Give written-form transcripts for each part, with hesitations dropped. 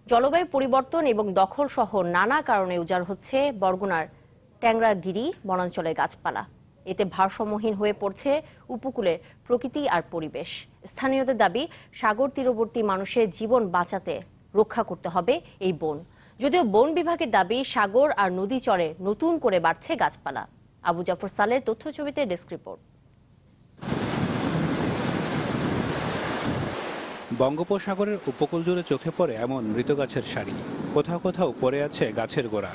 জলবায়ু পরিবর্তন এবং দখল সহ নানা কারণে উজাড় হচ্ছে বরগুনার ট্যাংরাগিরি বনাঞ্চলের গাছপালা। এতে ভারসাম্যহীন হয়ে পড়ছে উপকূলের প্রকৃতি আর পরিবেশ। স্থানীয়দের দাবি, সাগর তীরবর্তী মানুষের জীবন বাঁচাতে রক্ষা করতে হবে এই বন। যদিও বন বিভাগের দাবি, সাগর আর নদী চরে নতুন করে বাড়ছে গাছপালা। আবু জাফর সালের তথ্য ছবিতে ডেস্ক রিপোর্ট। বঙ্গোপসাগরের উপকূল জুড়ে চোখে পড়ে এমন মৃত গাছের সারি, কোথাও কোথাও পড়ে আছে গাছের গোড়া।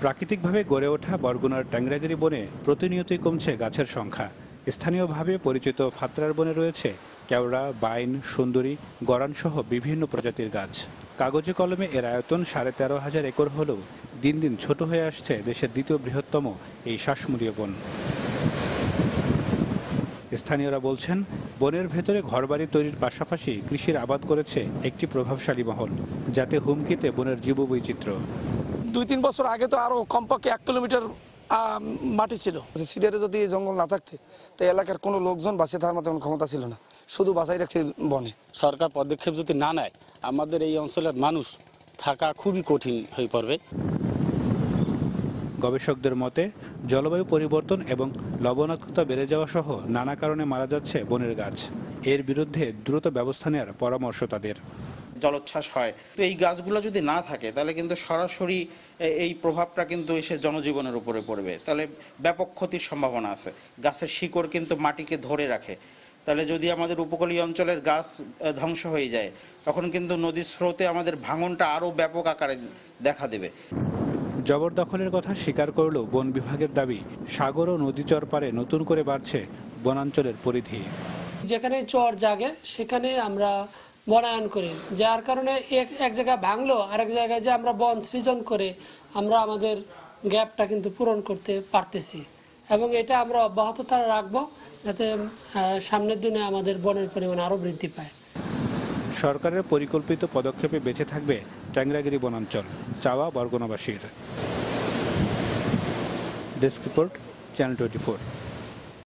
প্রাকৃতিকভাবে গড়ে ওঠা বরগুনার ট্যাংরাগিরি বনে প্রতিনিয়তই কমছে গাছের সংখ্যা। স্থানীয়ভাবে পরিচিত ফাতরার বনে রয়েছে কেওড়া, বাইন, সুন্দরী, গরান সহ বিভিন্ন প্রজাতির গাছ। কাগজে কলমে এর আয়তন 13,500 একর হলেও দিন দিন ছোট হয়ে আসছে দেশের দ্বিতীয় বৃহত্তম এই শ্বাসমূলীয় বন। স্থানীয়রা বলছেন, বনের ভেতরে ঘরবাড়ি তৈরির পাশাপাশি কৃষির আবাদ করেছে একটি প্রভাবশালী মহল, যাতে হুমকিতে বনের জীববৈচিত্র্য। 2-3 বছর আগে তো আরো কমপক্ষে 1 কিলোমিটার মাটি ছিল। সিডারে যদি জঙ্গল না থাকতে তো এলাকার কোনো লোকজন বাঁচে থাকার মতো ক্ষমতা ছিল না, শুধু বাঁচাই রাখছে বনে। সরকার পদক্ষেপ যদি না নেয়, আমাদের এই অঞ্চলের মানুষ থাকা খুবই কঠিন হয়ে পড়বে। গবেষকদের মতে, জলবায়ু পরিবর্তন এবং লবণাক্ততা বেড়ে যাওয়া সহ নানা কারণে মারা যাচ্ছে বনের গাছ। এর বিরুদ্ধে দ্রুত ব্যবস্থা নেওয়ার পরামর্শ তাদের। জলোচ্ছ্বাস হয়, তো এই গাছগুলো যদি না থাকে তাহলে কিন্তু সরাসরি এই প্রভাবটা কিন্তু এসে জনজীবনের উপরে পড়বে, তাহলে ব্যাপক ক্ষতির সম্ভাবনা আছে। গাছের শিকড় কিন্তু মাটিকে ধরে রাখে, তাহলে যদি আমাদের উপকূলীয় অঞ্চলের গাছ ধ্বংস হয়ে যায়, তখন কিন্তু নদীর স্রোতে আমাদের ভাঙনটা আরও ব্যাপক আকারে দেখা দেবে। জবরদখলের কথা স্বীকার করলেও বন বিভাগের দাবি, সাগর ও নদী চর পারে নতুন করে বাড়ছে বনাঞ্চলের পরিধি। যেখানে চর জাগে সেখানে আমরা বনায়ন করি, যার কারণে এক জায়গায় ভাঙলো আরেক জায়গায় যে আমরা বন সৃজন করে আমরা আমাদের গ্যাপটা কিন্তু পূরণ করতে পারতেছি, এবং এটা আমরা অব্যাহত রাখবো যাতে সামনের দিনে আমাদের বনের পরিমাণ আরো বৃদ্ধি পায়। সরকারের পরিকল্পিত পদক্ষেপে বেঁচে থাকবে ট্যাংরাগিরি বনাঞ্চল, চাওয়া বরগুনাবাসীর। Desk report, channel 24।